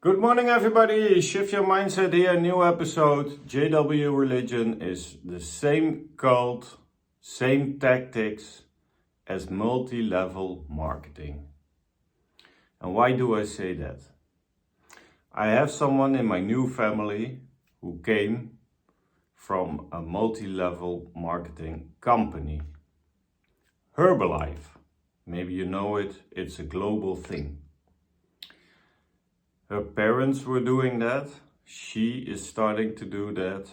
Good morning, everybody. Shift your mindset here. New episode. JW religion is the same cult, same tactics as multi-level marketing. And why do I say that? I have someone in my new family who came from a multi-level marketing company. Herbalife. Maybe you know it. It's a global thing. Her parents were doing that. She is starting to do that.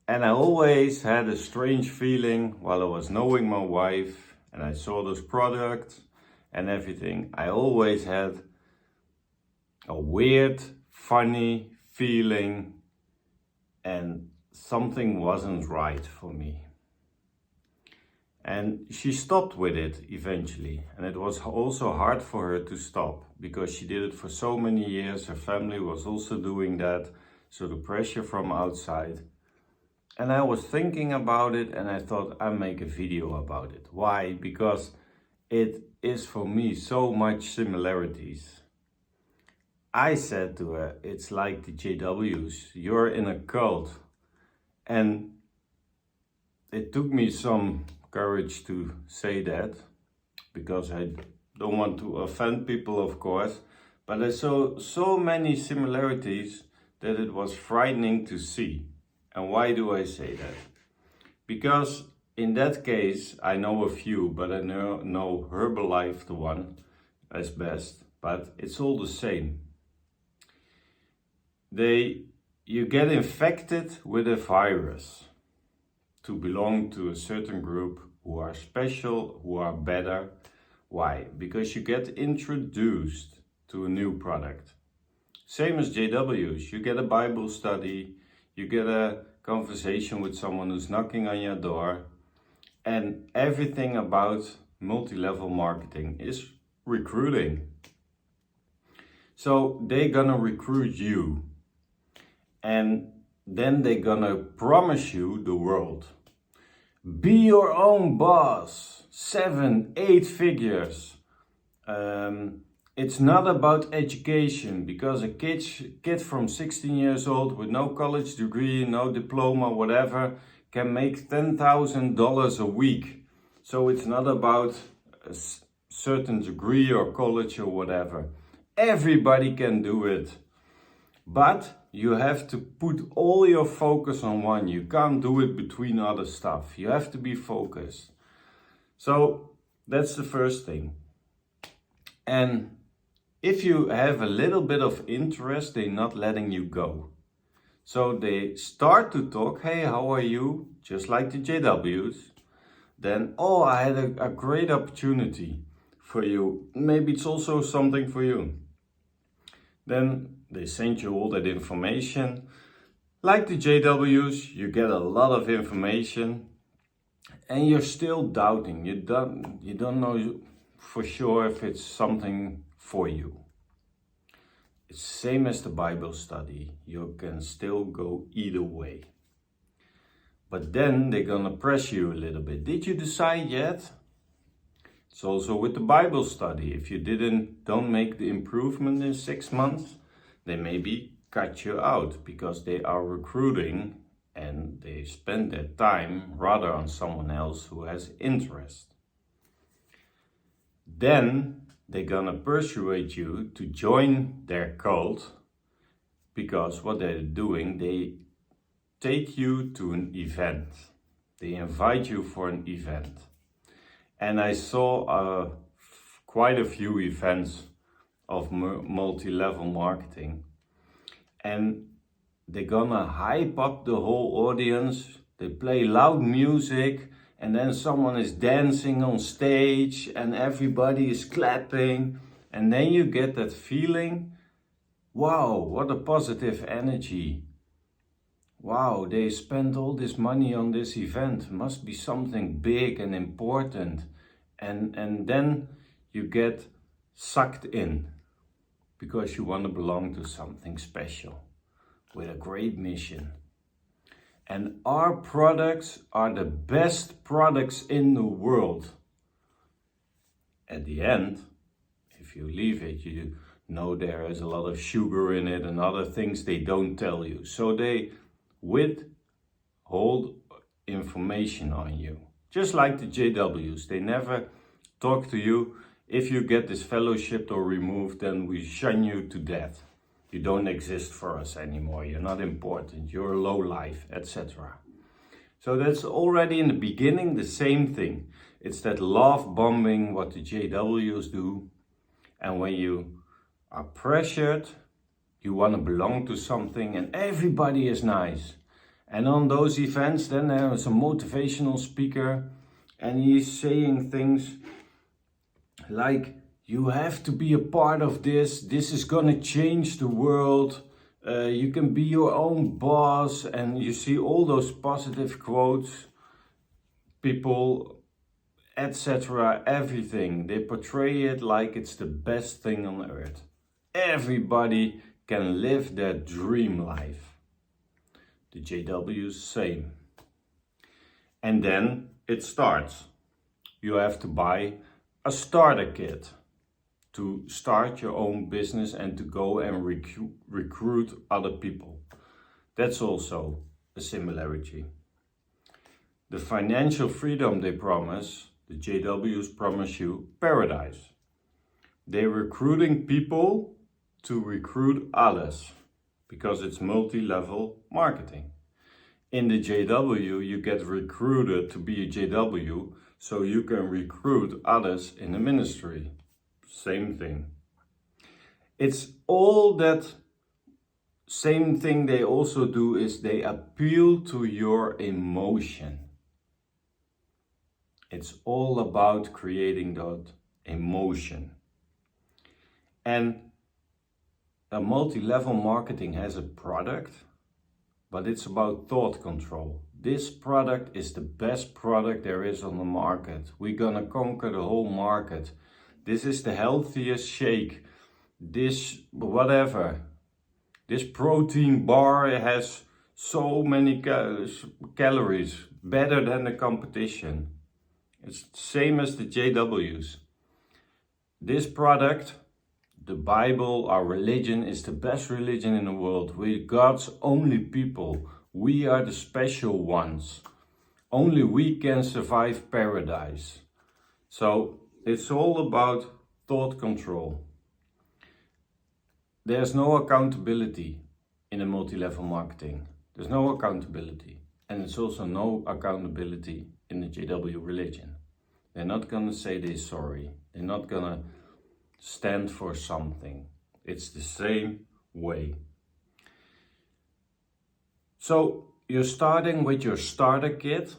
And I always had a strange feeling while I was knowing my wife and I saw those products and everything. I always had a weird, funny feeling and something wasn't right for me. And she stopped with it eventually. And it was also hard for her to stop because she did it for so many years. Her family was also doing that. So the pressure from outside. And I was thinking about it and I thought I'll make a video about it. Why? Because it is for me so much similarities. I said to her, it's like the JWs. You're in a cult. And it took me some courage to say that because I don't want to offend people, of course, but I saw so many similarities that it was frightening to see. And why do I say that? Because in that case I know a few, but I know Herbalife, the one as best, but it's all the same. You get infected with a virus to belong to a certain group who are special, who are better. Why? Because you get introduced to a new product. Same as JWs. You get a Bible study, you get a conversation with someone who's knocking on your door, and everything about multi-level marketing is recruiting. So they're gonna recruit you, and then they're gonna promise you the world. Be your own boss, 7, 8 figures. It's not about education because a kid from 16 years old with no college degree, no diploma, whatever, can make $10,000 a week. So it's not about a certain degree or college or whatever. Everybody can do it. But you have to put all your focus on one. You can't do it between other stuff. You have to be focused. So that's the first thing. And if you have a little bit of interest, they're not letting you go. So they start to talk, hey, how are you? Just like the JWs. Then, oh, I had a great opportunity for you. Maybe it's also something for you. Then they send you all that information. Like the JWs, you get a lot of information and you're still doubting. You don't know for sure if it's something for you. It's same as the Bible study. You can still go either way. But then they're gonna press you a little bit. Did you decide yet? It's also with the Bible study. If you don't make the improvement in 6 months, they maybe cut you out because they are recruiting and they spend their time rather on someone else who has interest. Then they're gonna persuade you to join their cult because what they're doing, they take you to an event. They invite you for an event. And I saw quite a few events of multi-level marketing. And they're gonna hype up the whole audience. They play loud music and then someone is dancing on stage and everybody is clapping. And then you get that feeling, wow, what a positive energy. Wow, they spent all this money on this event. Must be something big and important. And then you get sucked in because you want to belong to something special with a great mission. And our products are the best products in the world. At the end, if you leave it, you No, there is a lot of sugar in it and other things they don't tell you. So they withhold information on you. Just like the JWs, they never talk to you. If you get disfellowshipped or removed, then we shun you to death. You don't exist for us anymore. You're not important. You're a low life, etc. So that's already in the beginning the same thing. It's that love bombing what the JWs do. And when you are pressured, you want to belong to something and everybody is nice. And on those events, then there is a motivational speaker and he's saying things like, you have to be a part of this. This is going to change the world. You can be your own boss. And you see all those positive quotes, people, etc. Everything. They portray it like it's the best thing on earth. Everybody can live their dream life. The JWs, same. And then it starts. You have to buy a starter kit to start your own business and to go and recruit other people. That's also a similarity. The financial freedom they promise, the JWs promise you paradise. They're recruiting people to recruit others because it's multi-level marketing. In the JW, you get recruited to be a JW so you can recruit others in the ministry. Same thing. It's all that same thing they also do is they appeal to your emotion. It's all about creating that emotion. And a multi-level marketing has a product, but it's about thought control. This product is the best product there is on the market. We're gonna conquer the whole market. This is the healthiest shake. This whatever. This protein bar has so many calories, better than the competition. It's the same as the JWs. This product, the Bible, our religion, is the best religion in the world. We're God's only people. We are the special ones. Only we can survive paradise. So it's all about thought control. There's no accountability in a multi-level marketing. There's no accountability. And there's also no accountability in the JW religion. They're not going to say they're sorry. They're not going to stand for something. It's the same way. So you're starting with your starter kit,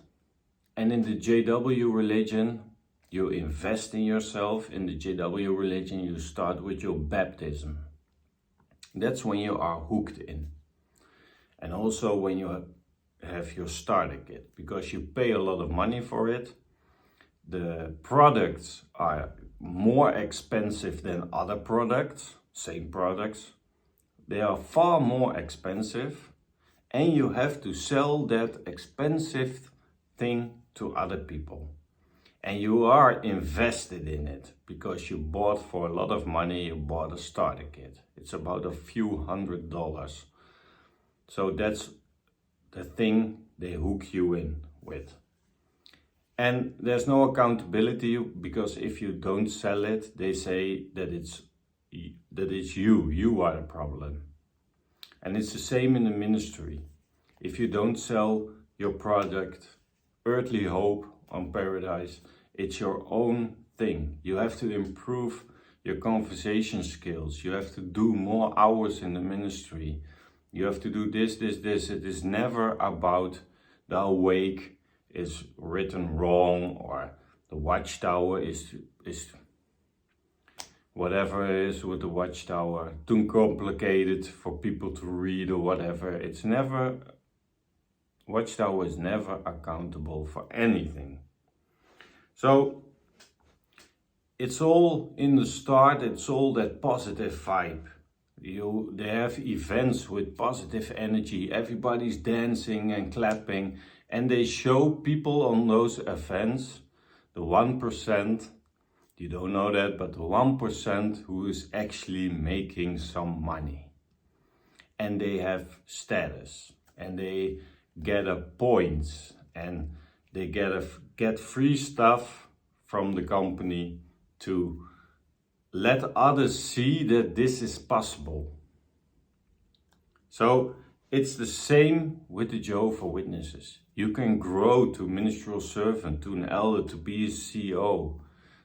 and in the JW religion, you invest in yourself. In the JW religion, you start with your baptism. That's when you are hooked in. And also when you have your starter kit, because you pay a lot of money for it. The products are more expensive than other products, same products. They are far more expensive, and you have to sell that expensive thing to other people. And you are invested in it because you bought for a lot of money, you bought a starter kit. It's about a few $100s. So that's the thing they hook you in with. And there's no accountability because if you don't sell it, they say that it's you are the problem. And it's the same in the ministry. If you don't sell your product, earthly hope on paradise, it's your own thing. You have to improve your conversation skills. You have to do more hours in the ministry. You have to do this. It is never about the awake is written wrong or the watchtower is whatever it is with the watchtower too complicated for people to read or whatever. It's never, watchtower is never accountable for anything. So it's all in the start, it's all that positive vibe. They have events with positive energy, everybody's dancing and clapping, and they show people on those events, the 1%, You don't know that, but the 1% who is actually making some money. And they have status, and they get a points, and they get free stuff from the company to let others see that this is possible. So it's the same with the Jehovah Witnesses. You can grow to ministerial servant, to an elder, to be a CEO.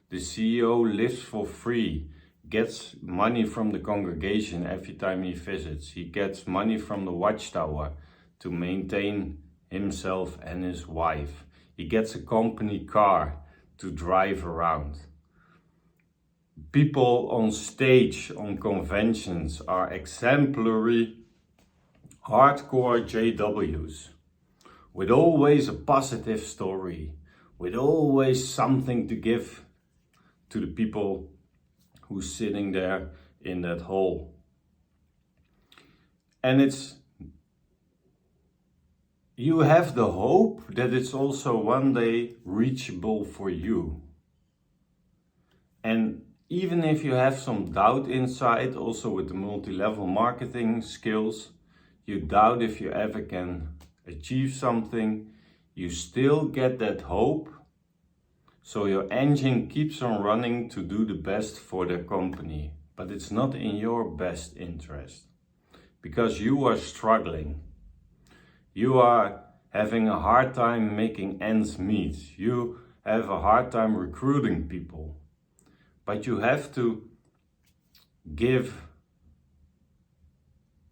The CEO lives for free, gets money from the congregation every time he visits. He gets money from the watchtower to maintain himself and his wife. He gets a company car to drive around. People on stage, on conventions, are exemplary, hardcore JWs, with always a positive story, with always something to give to the people who's sitting there in that hall. And you have the hope that it's also one day reachable for you. And even if you have some doubt inside, also with the multi-level marketing skills, you doubt if you ever can achieve something, you still get that hope. So your engine keeps on running to do the best for the company, but it's not in your best interest because you are struggling. You are having a hard time making ends meet. You have a hard time recruiting people, but you have to give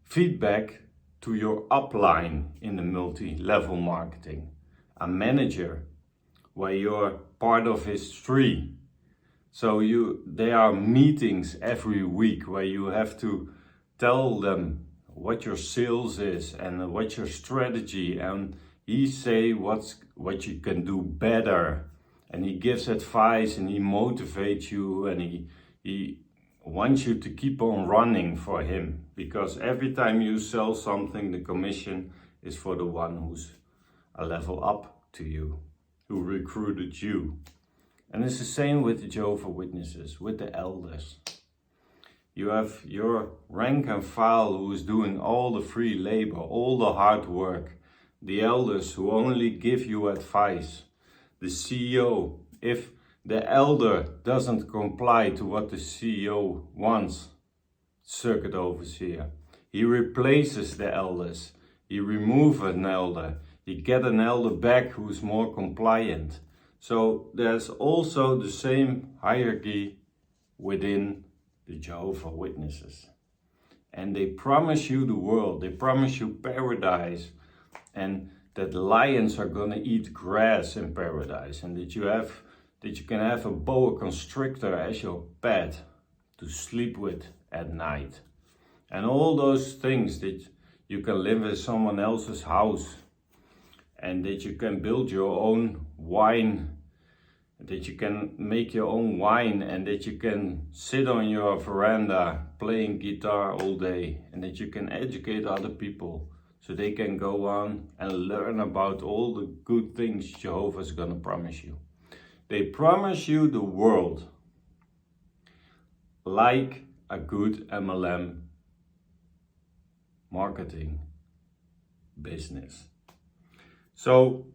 feedback to your upline in the multi-level marketing, a manager, where you're part of his tree. So there are meetings every week where you have to tell them what your sales is and what your strategy, and he say what you can do better, and he gives advice and he motivates you, and he wants you to keep on running for him, because every time you sell something, the commission is for the one who's a level up to you, who recruited you. And it's the same with the Jehovah Witnesses, with the elders. You have your rank and file who is doing all the free labor, all the hard work. The elders who only give you advice. The CEO, if the elder doesn't comply to what the CEO wants, circuit overseer, he replaces the elders. He removes an elder. He gets an elder back who's more compliant. So there's also the same hierarchy within the Jehovah Witnesses. And they promise you the world. They promise you paradise. And that lions are going to eat grass in paradise. And that you can have a boa constrictor as your pet to sleep with at night. And all those things, that you can live in someone else's house. And that you can build your own wine, that you can make your own wine, and that you can sit on your veranda playing guitar all day, and that you can educate other people so they can go on and learn about all the good things Jehovah is going to promise you. They promise you the world like a good MLM marketing business. So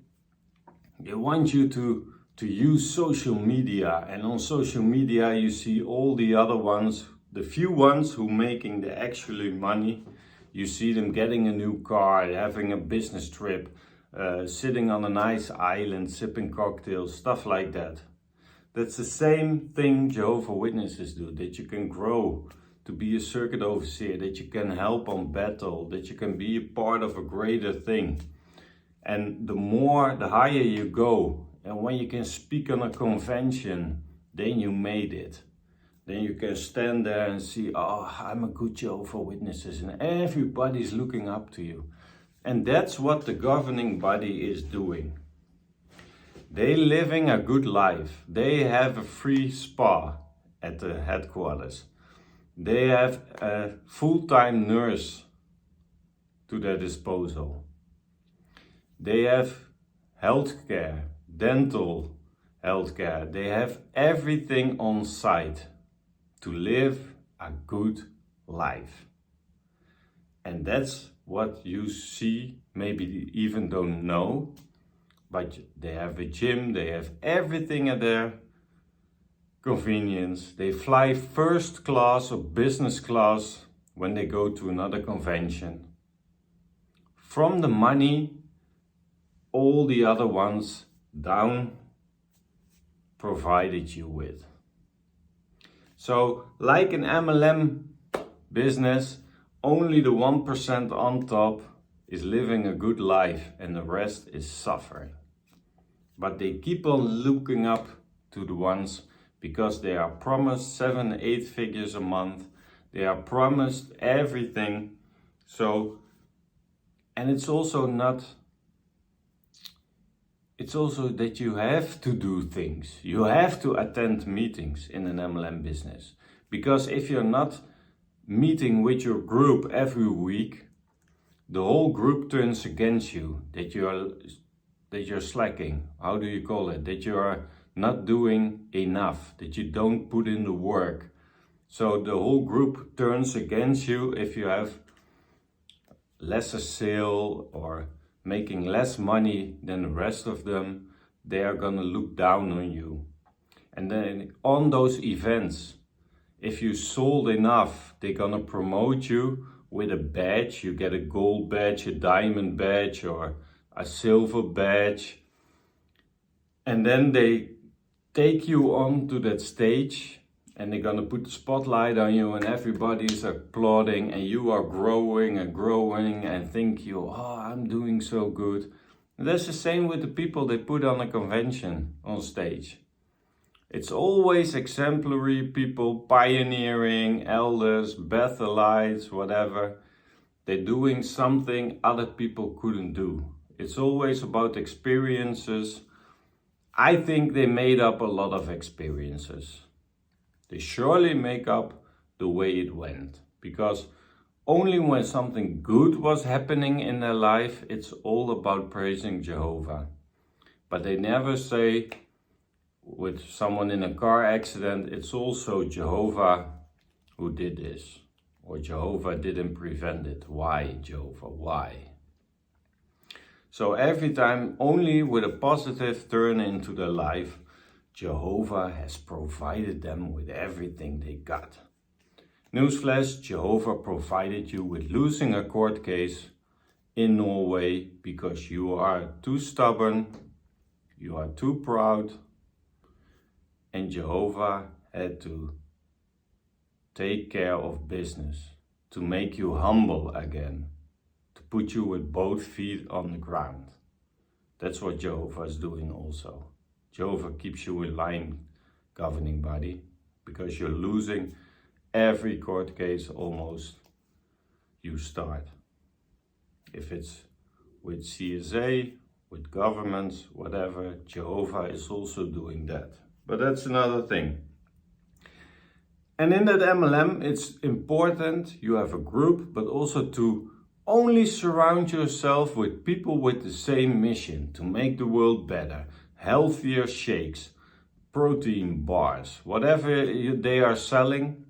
they want you to use social media, and on social media you see all the other ones, the few ones who making the actually money. You see them getting a new car, having a business trip, sitting on a nice island, sipping cocktails, stuff like that. That's the same thing Jehovah Witnesses do, that you can grow to be a circuit overseer, that you can help on battle, that you can be a part of a greater thing. And the higher you go, and when you can speak on a convention, then you made it. Then you can stand there and see, oh, I'm a good Jehovah Witnesses, and everybody's looking up to you. And that's what the governing body is doing. They living a good life. They have a free spa at the headquarters. They have a full-time nurse to their disposal. They have healthcare, dental, healthcare. They have everything on site to live a good life. And that's what you see, maybe even don't know, but they have a gym, they have everything at their convenience. They fly first class or business class when they go to another convention. From the money, all the other ones down provided you with. So like an MLM business, only the 1% on top is living a good life and the rest is suffering. But they keep on looking up to the ones because they are promised 7-8 figures a month. They are promised everything. So, and it's also that you have to do things. You have to attend meetings in an MLM business. Because if you're not meeting with your group every week, the whole group turns against you, that you're slacking. How do you call it? That you are not doing enough, that you don't put in the work. So the whole group turns against you if you have lesser sale or making less money than the rest of them. They are gonna look down on you. And then on those events, if you sold enough, they're gonna promote you with a badge. You get a gold badge, a diamond badge, or a silver badge. And then they take you onto that stage and they're gonna put the spotlight on you and everybody's applauding and you are growing and think you, oh, I'm doing so good. And that's the same with the people they put on a convention on stage. It's always exemplary people, pioneering, elders, Bethelites, whatever. They're doing something other people couldn't do. It's always about experiences. I think they made up a lot of experiences. They surely make up the way it went. Because only when something good was happening in their life, it's all about praising Jehovah. But they never say, with someone in a car accident, it's also Jehovah who did this. Or Jehovah didn't prevent it. Why, Jehovah? Why? So every time, only with a positive turn into their life, Jehovah has provided them with everything they got. Newsflash, Jehovah provided you with losing a court case in Norway because you are too stubborn, you are too proud, and Jehovah had to take care of business, to make you humble again, to put you with both feet on the ground. That's what Jehovah is doing also. Jehovah keeps you in line, governing body, because you're losing every court case almost you start. If it's with CSA, with governments, whatever, Jehovah is also doing that. But that's another thing. And in that MLM, it's important you have a group, but also to only surround yourself with people with the same mission, to make the world better. Healthier shakes, protein bars, whatever they are selling.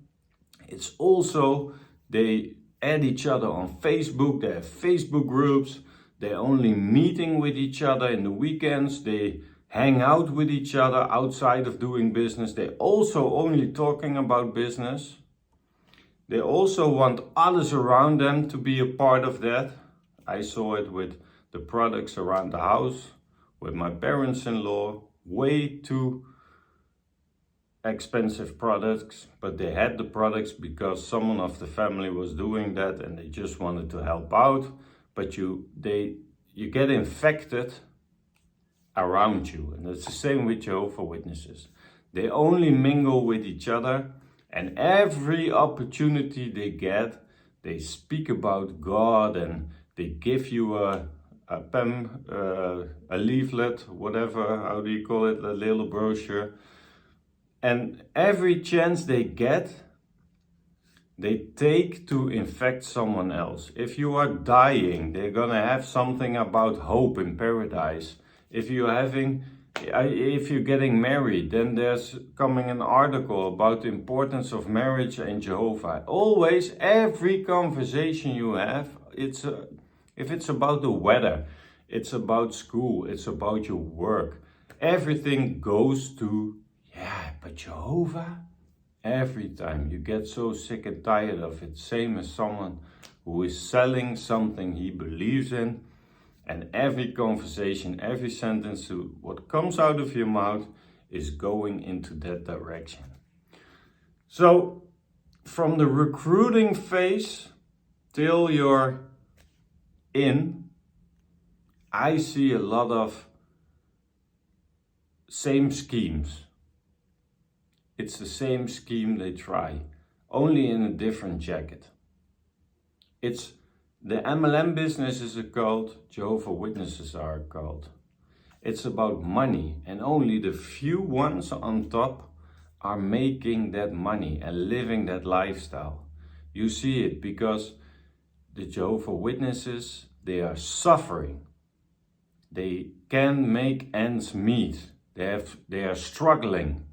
It's also, they add each other on Facebook, they have Facebook groups, they're only meeting with each other in the weekends, they hang out with each other outside of doing business. They also only talking about business. They also want others around them to be a part of that. I saw it with the products around the house, with my parents-in-law, way too expensive products, but they had the products because someone of the family was doing that and they just wanted to help out. But you get infected around you, and it's the same with Jehovah Witnesses. They only mingle with each other, and every opportunity they get, they speak about God and they give you a leaflet, whatever, how do you call it, a little brochure. And every chance they get, they take to infect someone else. If you are dying, they're gonna have something about hope in paradise. If you're having If you're getting married, then there's coming an article about the importance of marriage and Jehovah. Always, every conversation you have, if it's about the weather, it's about school, it's about your work, everything goes to, yeah, but Jehovah? Every time you get so sick and tired of it, same as someone who is selling something he believes in, and every conversation, every sentence, what comes out of your mouth is going into that direction. So, from the recruiting phase till you're in, I see a lot of same schemes. It's the same scheme they try, only in a different jacket. The MLM business is a cult, Jehovah Witnesses are a cult. It's about money, and only the few ones on top are making that money and living that lifestyle. You see it because the Jehovah Witnesses, they are suffering. They can't make ends meet. They are struggling.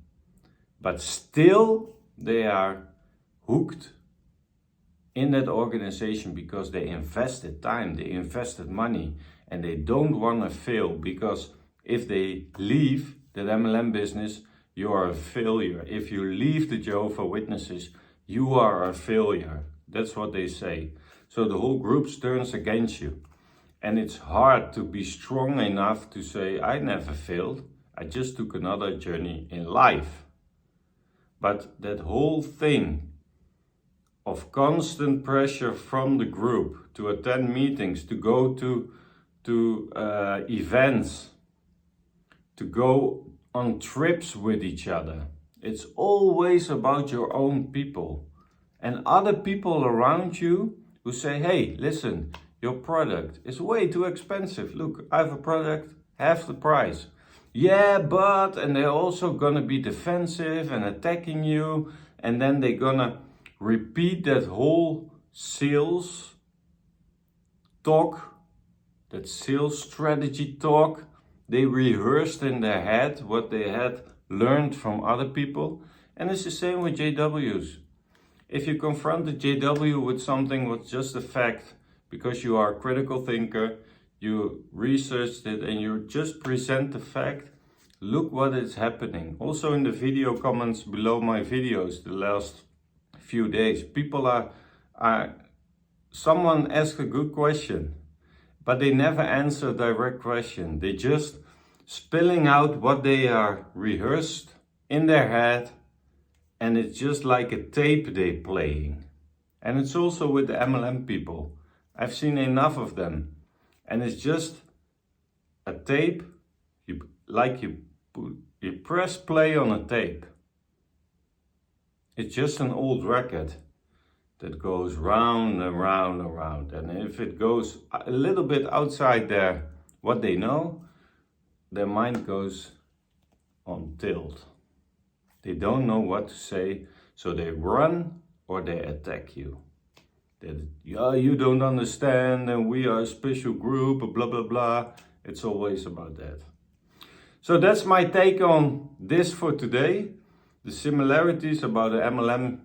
But still, they are hooked in that organization because they invested time, they invested money, and they don't want to fail, because if they leave that MLM business, you are a failure. If you leave the Jehovah Witnesses, you are a failure. That's what they say. So the whole group turns against you. And it's hard to be strong enough to say, I never failed. I just took another journey in life. But that whole thing of constant pressure from the group to attend meetings, to go to events, to go on trips with each other. It's always about your own people and other people around you who say, hey, listen, your product is way too expensive. Look, I have a product, half the price. Yeah, but, and they're also gonna be defensive and attacking you, and then they're gonna repeat that whole sales talk, that sales strategy talk. They rehearsed in their head what they had learned from other people. And it's the same with JWs. If you confront the JW with something what's just a fact, because you are a critical thinker, you researched it and you just present the fact, look what is happening. Also in the video comments below my videos the last few days, people someone asked a good question, but they never answer a direct question. They just spilling out what they are rehearsed in their head, and it's just like a tape they playing. And it's also with the MLM people. I've seen enough of them, and it's just a tape. You press play on a tape. It's just an old record that goes round and round and round. And if it goes a little bit outside what they know, their mind goes on tilt. They don't know what to say, so they run or they attack you. You don't understand, and we are a special group, blah, blah, blah. It's always about that. So that's my take on this for today. The similarities about the MLM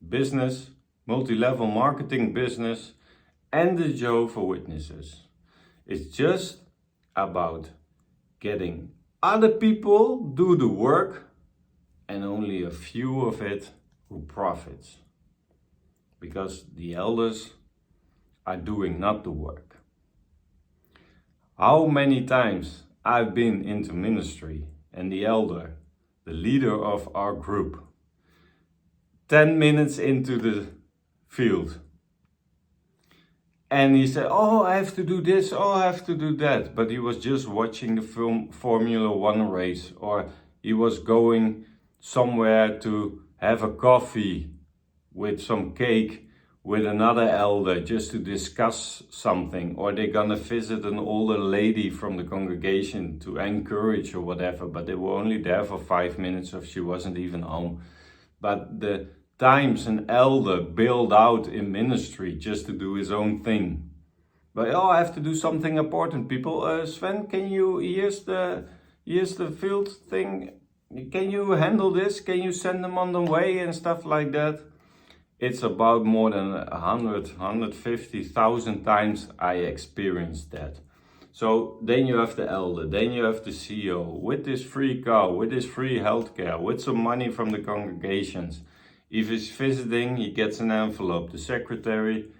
business, multi-level marketing business, and the Jehovah Witnesses. It's just about getting other people do the work, and only a few of it who profits. Because the elders are doing not the work. How many times I've been into ministry and the elder, the leader of our group, 10 minutes into the field, and he said, oh, I have to do this, oh, I have to do that. But he was just watching the Formula 1 race, or he was going somewhere to have a coffee with some cake with another elder just to discuss something, or they're gonna visit an older lady from the congregation to encourage or whatever, but they were only there for 5 minutes, or she wasn't even home. But the times an elder bailed out in ministry just to do his own thing. But I have to do something important, people. Sven, here's the here's the field thing, can you handle this? Can you send them on the way and stuff like that? It's about more than 150,000 times I experienced that. So then you have the elder, then you have the CEO with this free car, with this free healthcare, with some money from the congregations. If he's visiting, he gets an envelope. The secretary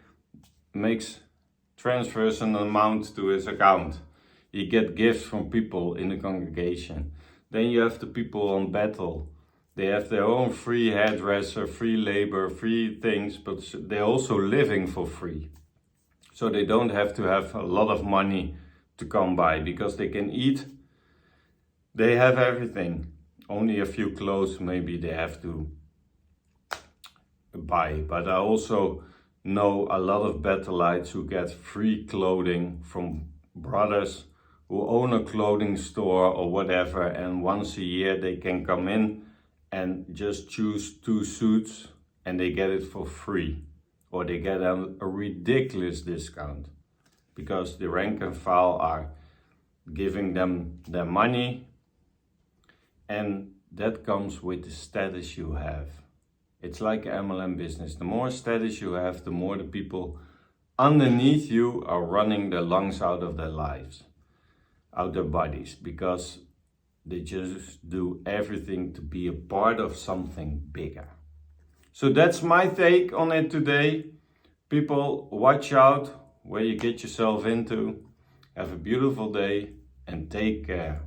transfers an amount to his account. You get gifts from people in the congregation. Then you have the people on Bethel. They have their own free hairdresser, free labor, free things, but they're also living for free. So they don't have to have a lot of money to come by because they can eat. They have everything. Only a few clothes maybe they have to buy. But I also know a lot of Bethelites who get free clothing from brothers who own a clothing store or whatever, and once a year they can come in and just choose 2 suits and they get it for free, or they get a ridiculous discount because the rank and file are giving them their money, and that comes with the status you have. It's like MLM business. The more status you have, the more the people underneath you are running the lungs out of their lives, out their bodies, because they just do everything to be a part of something bigger. So that's my take on it today. People, watch out where you get yourself into. Have a beautiful day and take care.